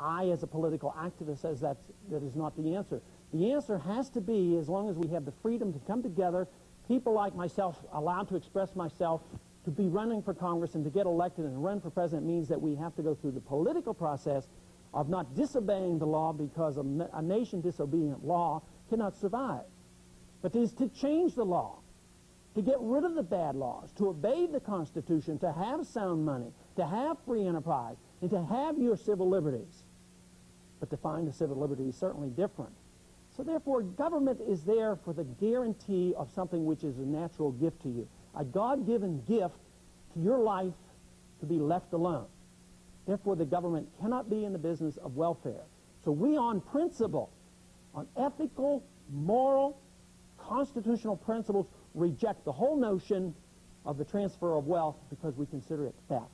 I, as a political activist, says that is not the answer. The answer has to be, as long as we have the freedom to come together, people like myself allowed to express myself, to be running for Congress and to get elected and run for president means that we have to go through the political process of not disobeying the law, because a nation disobedient law cannot survive. But it is to change the law, to get rid of the bad laws, to obey the Constitution, to have sound money, to have free enterprise, and to have your civil liberties. But to find the civil liberty is certainly different. So therefore, government is there for the guarantee of something which is a natural gift to you, a God-given gift to your life to be left alone. Therefore, the government cannot be in the business of welfare. So we, on principle, on ethical, moral, constitutional principles, reject the whole notion of the transfer of wealth because we consider it theft.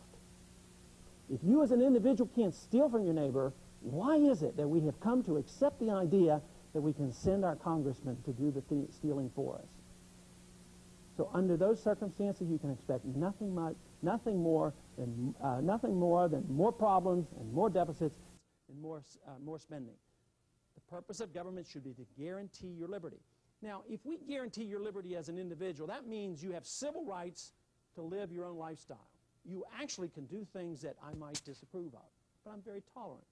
If you as an individual can't steal from your neighbor, why is it that we have come to accept the idea that we can send our congressman to do the stealing for us? So under those circumstances, you can expect nothing more than more problems and more deficits and more spending. The purpose of government should be to guarantee your liberty. Now, if we guarantee your liberty as an individual, that means you have civil rights to live your own lifestyle. You actually can do things that I might disapprove of, but I'm very tolerant.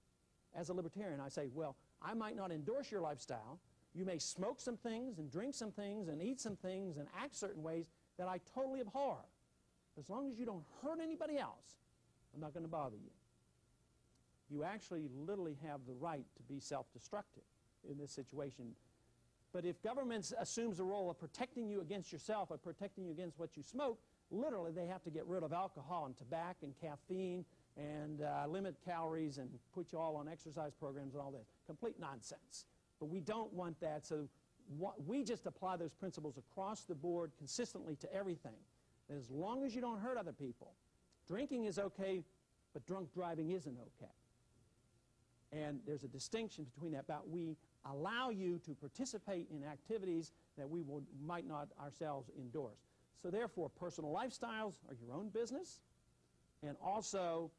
As a libertarian, I say, well, I might not endorse your lifestyle. You may smoke some things and drink some things and eat some things and act certain ways that I totally abhor. As long as you don't hurt anybody else, I'm not going to bother you. You actually literally have the right to be self-destructive in this situation. But if government assumes the role of protecting you against yourself or protecting you against what you smoke, literally they have to get rid of alcohol and tobacco and caffeine and limit calories and put you all on exercise programs and all this. Complete nonsense. But we don't want that, so we just apply those principles across the board consistently to everything. And as long as you don't hurt other people, drinking is okay, but drunk driving isn't okay. And there's a distinction between that, but we allow you to participate in activities that we might not ourselves endorse. So therefore, personal lifestyles are your own business, and also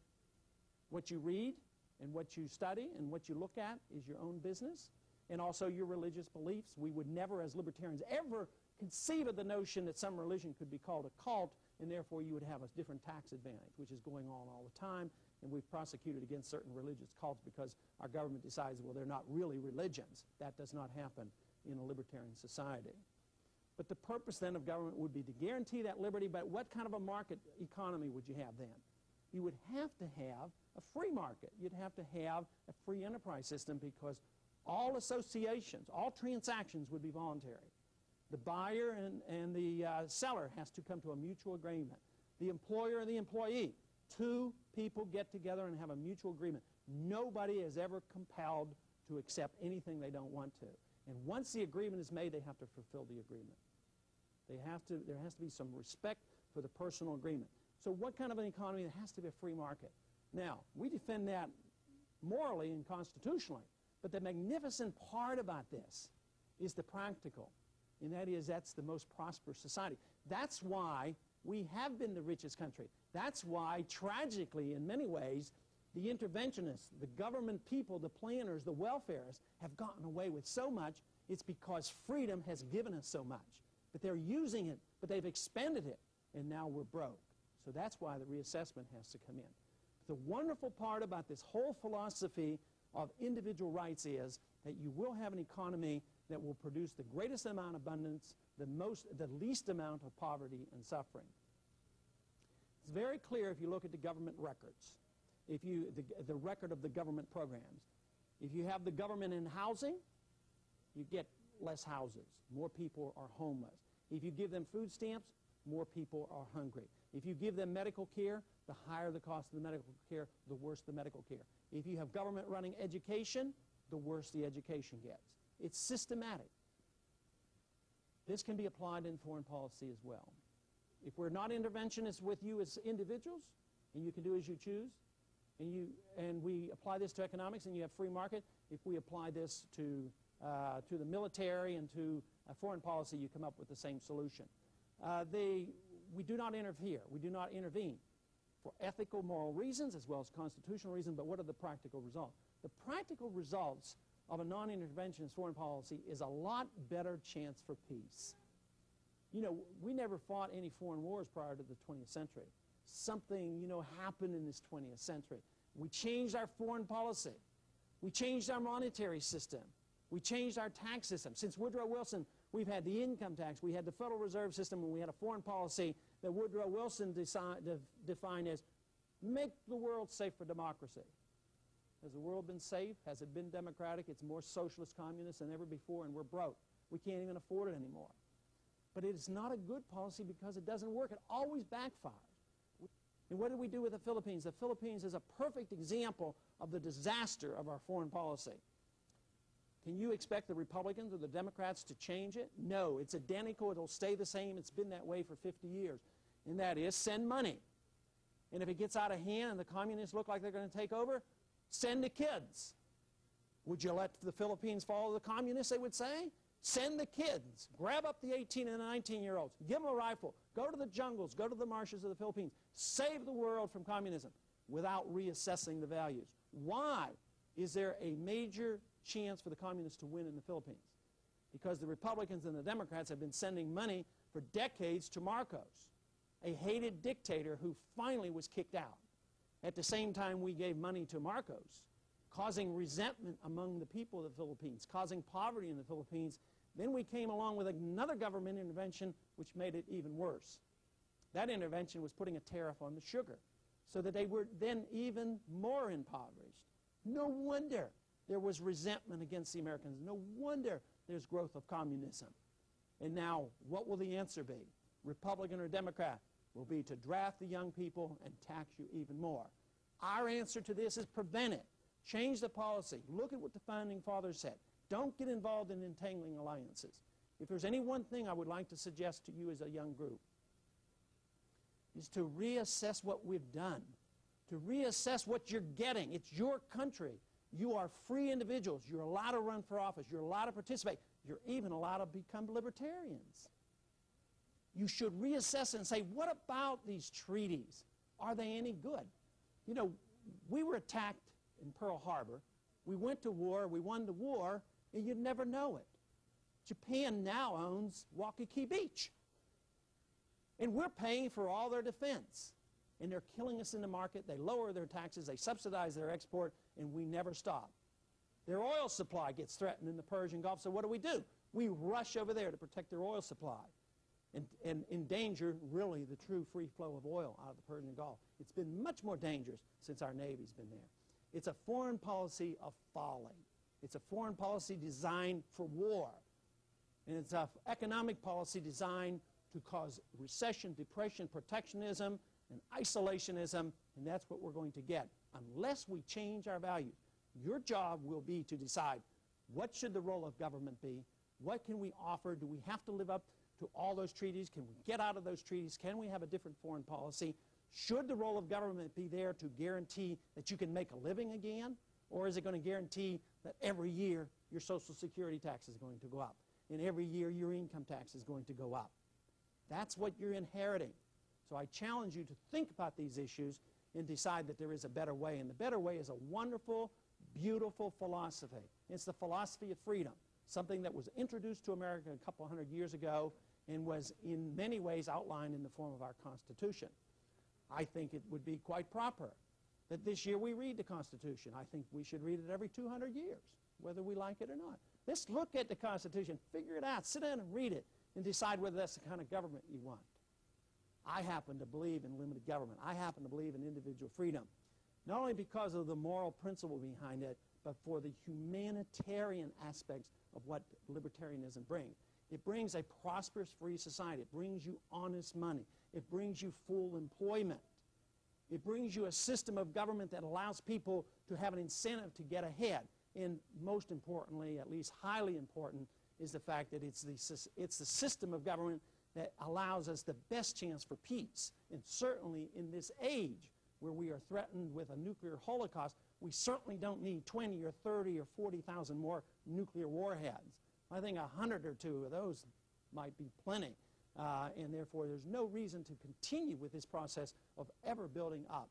what you read and what you study and what you look at is your own business, and also your religious beliefs. We would never, as libertarians, ever conceive of the notion that some religion could be called a cult, and therefore you would have a different tax advantage, which is going on all the time. And we've prosecuted against certain religious cults because our government decides, well, they're not really religions. That does not happen in a libertarian society. But the purpose then of government would be to guarantee that liberty, but what kind of a market economy would you have then? You would have to have a free market. You'd have to have a free enterprise system because all associations, all transactions would be voluntary. The buyer and the seller has to come to a mutual agreement. The employer and the employee, two people get together and have a mutual agreement. Nobody is ever compelled to accept anything they don't want to. And once the agreement is made, they have to fulfill the agreement. There has to be some respect for the personal agreement. So what kind of an economy? There has to be a free market. Now, we defend that morally and constitutionally, but the magnificent part about this is the practical, and that is that's the most prosperous society. That's why we have been the richest country. That's why, tragically, in many ways, the interventionists, the government people, the planners, the welfareists have gotten away with so much. It's because freedom has given us so much. But they're using it, but they've expended it, and now we're broke. So that's why the reassessment has to come in. The wonderful part about this whole philosophy of individual rights is that you will have an economy that will produce the greatest amount of abundance, the least amount of poverty and suffering. It's very clear if you look at the government records, the record of the government programs. If you have the government in housing, you get less houses. More people are homeless. If you give them food stamps, more people are hungry. If you give them medical care, the higher the cost of the medical care, the worse the medical care. If you have government running education, the worse the education gets. It's systematic. This can be applied in foreign policy as well. If we're not interventionists with you as individuals, and you can do as you choose, and we apply this to economics and you have free market, if we apply this to the military and to foreign policy, you come up with the same solution. We do not interfere. We do not intervene. for ethical, moral reasons as well as constitutional reasons, but what are the practical results? The practical results of a non-interventionist foreign policy is a lot better chance for peace. You know, we never fought any foreign wars prior to the 20th century. Something, you know, happened in this 20th century. We changed our foreign policy. We changed our monetary system. We changed our tax system. Since Woodrow Wilson, we've had the income tax, we had the Federal Reserve System, and we had a foreign policy that Woodrow Wilson defined as make the world safe for democracy. Has the world been safe? Has it been democratic? It's more socialist, communist than ever before, and we're broke. We can't even afford it anymore. But it is not a good policy because it doesn't work. It always backfires. And what did we do with the Philippines? The Philippines is a perfect example of the disaster of our foreign policy. Can you expect the Republicans or the Democrats to change it? No, it's identical. It'll stay the same. It's been that way for 50 years. And that is send money. And if it gets out of hand and the communists look like they're going to take over, send the kids. Would you let the Philippines follow the communists, they would say? Send the kids. Grab up the 18 and the 19-year-olds. Give them a rifle. Go to the jungles. Go to the marshes of the Philippines. Save the world from communism without reassessing the values. Why is there a major chance for the communists to win in the Philippines? Because the Republicans and the Democrats have been sending money for decades to Marcos, a hated dictator who finally was kicked out. At the same time we gave money to Marcos, causing resentment among the people of the Philippines, causing poverty in the Philippines. Then we came along with another government intervention which made it even worse. That intervention was putting a tariff on the sugar so that they were then even more impoverished. No wonder there was resentment against the Americans. No wonder there's growth of communism. And now, what will the answer be? Republican or Democrat? Will be to draft the young people and tax you even more. Our answer to this is prevent it. Change the policy. Look at what the Founding Fathers said. Don't get involved in entangling alliances. If there's any one thing I would like to suggest to you as a young group, is to reassess what we've done, to reassess what you're getting. It's your country. You are free individuals. You're allowed to run for office. You're allowed to participate. You're even allowed to become libertarians. You should reassess and say, what about these treaties? Are they any good? You know, we were attacked in Pearl Harbor. We went to war. We won the war, and you'd never know it. Japan now owns Waikiki Beach. And we're paying for all their defense. And they're killing us in the market. They lower their taxes. They subsidize their export, and we never stop. Their oil supply gets threatened in the Persian Gulf, so what do? We rush over there to protect their oil supply and endanger, really, the true free flow of oil out of the Persian Gulf. It's been much more dangerous since our Navy's been there. It's a foreign policy of folly. It's a foreign policy designed for war. And it's an economic policy designed to cause recession, depression, protectionism, and isolationism, and that's what we're going to get unless we change our values. Your job will be to decide what should the role of government be, what can we offer, do we have to live up to all those treaties, can we get out of those treaties, can we have a different foreign policy, should the role of government be there to guarantee that you can make a living again, or is it going to guarantee that every year your Social Security tax is going to go up, and every year your income tax is going to go up? That's what you're inheriting. So I challenge you to think about these issues and decide that there is a better way. And the better way is a wonderful, beautiful philosophy. It's the philosophy of freedom, something that was introduced to America a couple hundred years ago and was in many ways outlined in the form of our Constitution. I think it would be quite proper that this year we read the Constitution. I think we should read it every 200 years, whether we like it or not. Let's look at the Constitution, figure it out, sit down and read it, and decide whether that's the kind of government you want. I happen to believe in limited government. I happen to believe in individual freedom, not only because of the moral principle behind it, but for the humanitarian aspects of what libertarianism brings. It brings a prosperous, free society. It brings you honest money. It brings you full employment. It brings you a system of government that allows people to have an incentive to get ahead. And most importantly, at least highly important, is the fact that it's the system of government that allows us the best chance for peace. And certainly in this age where we are threatened with a nuclear holocaust, we certainly don't need 20 or 30 or 40,000 more nuclear warheads. I think 100 or 2 of those might be plenty. and therefore there's no reason to continue with this process of ever building up.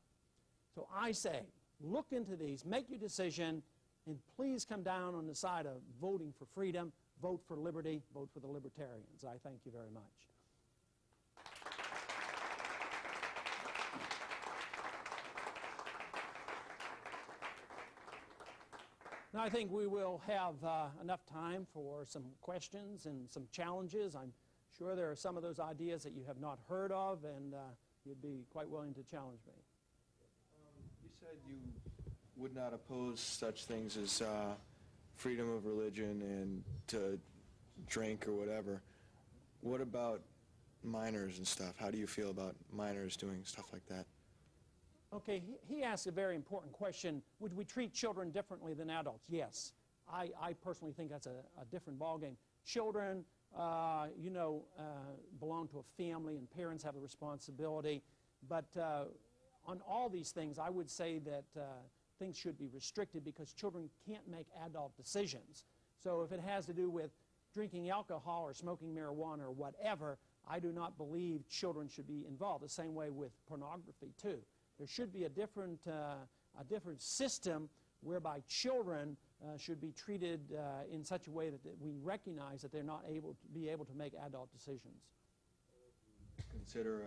So I say, look into these, make your decision, and please come down on the side of voting for freedom, vote for liberty, vote for the libertarians. I thank you very much. Now I think we will have enough time for some questions and some challenges. I'm sure there are some of those ideas that you have not heard of, and you'd be quite willing to challenge me. You said you would not oppose such things as freedom of religion and to drink or whatever. What about minors and stuff? How do you feel about minors doing stuff like that? Okay, he asked a very important question. Would we treat children differently than adults? Yes. I personally think that's a different ballgame. Children, belong to a family, and parents have a responsibility. But on all these things, I would say that things should be restricted because children can't make adult decisions. So if it has to do with drinking alcohol or smoking marijuana or whatever, I do not believe children should be involved. The same way with pornography, too. There should be a different system whereby children should be treated in such a way that we recognize that they're not able to make adult decisions. Consider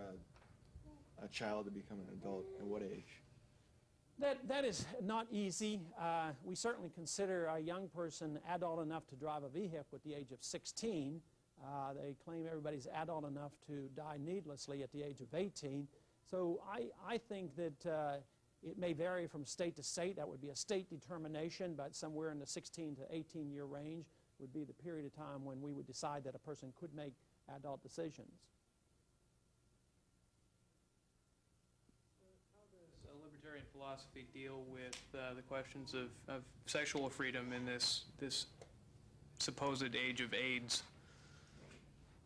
a child to become an adult at what age? That is not easy. We certainly consider a young person adult enough to drive a vehicle at the age of 16. They claim everybody's adult enough to die needlessly at the age of 18. So I think that it may vary from state to state. That would be a state determination, but somewhere in the 16 to 18-year range would be the period of time when we would decide that a person could make adult decisions. How does libertarian philosophy deal with the questions of sexual freedom in this supposed age of AIDS?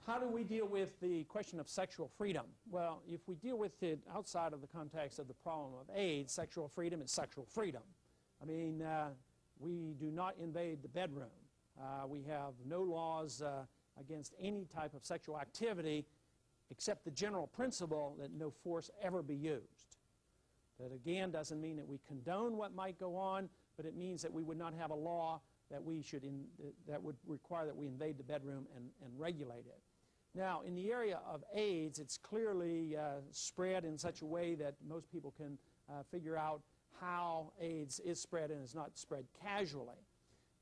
How do we deal with the question of sexual freedom? Well, if we deal with it outside of the context of the problem of AIDS, sexual freedom is sexual freedom. I mean, we do not invade the bedroom. We have no laws against any type of sexual activity except the general principle that no force ever be used. That, again, doesn't mean that we condone what might go on, but it means that we would not have a law that that would require that we invade the bedroom and regulate it. Now, in the area of AIDS, it's clearly spread in such a way that most people can figure out how AIDS is spread and is not spread casually.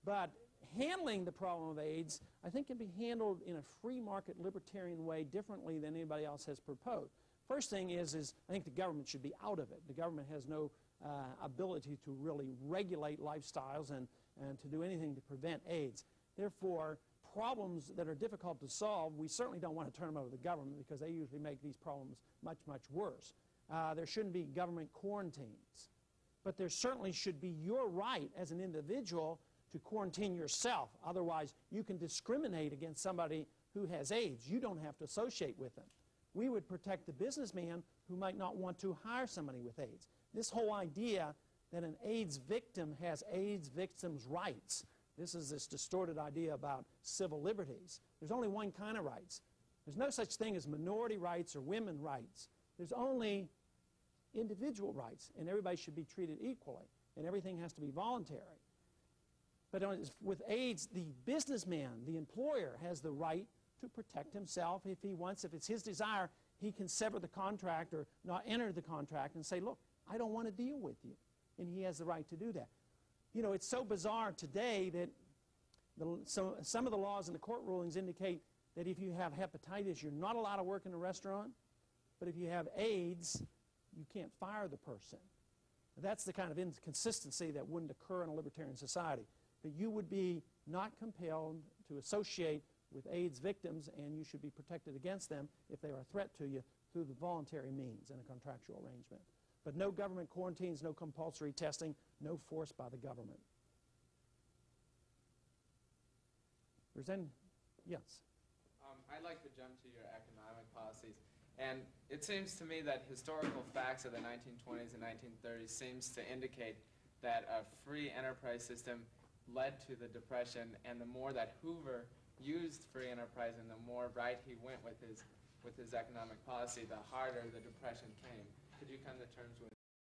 But handling the problem of AIDS, I think, can be handled in a free market libertarian way differently than anybody else has proposed. First thing is I think the government should be out of it. The government has no ability to really regulate lifestyles and to do anything to prevent AIDS. Therefore, problems that are difficult to solve, we certainly don't want to turn them over to the government because they usually make these problems much, much worse. There shouldn't be government quarantines. But there certainly should be your right as an individual to quarantine yourself. Otherwise, you can discriminate against somebody who has AIDS. You don't have to associate with them. We would protect the businessman who might not want to hire somebody with AIDS. This whole idea that an AIDS victim has AIDS victims' rights, this is this distorted idea about civil liberties. There's only one kind of rights. There's no such thing as minority rights or women's rights. There's only individual rights, and everybody should be treated equally, and everything has to be voluntary. But with AIDS, the businessman, the employer, has the right to protect himself if he wants. If it's his desire, he can sever the contract or not enter the contract and say, look, I don't want to deal with you. And he has the right to do that. You know, it's so bizarre today that some of the laws in the court rulings indicate that if you have hepatitis, you're not allowed to work in a restaurant. But if you have AIDS, you can't fire the person. That's the kind of inconsistency that wouldn't occur in a libertarian society. That you would be not compelled to associate with AIDS victims, and you should be protected against them if they are a threat to you through the voluntary means in a contractual arrangement. But no government quarantines, no compulsory testing, no force by the government. There's any? Yes? I'd like to jump to your economic policies. And it seems to me that historical facts of the 1920s and 1930s seems to indicate that a free enterprise system led to the Depression, and the more that Hoover used free enterprise and the more right he went with his with his economic policy, the harder the Depression came. Could you come to terms with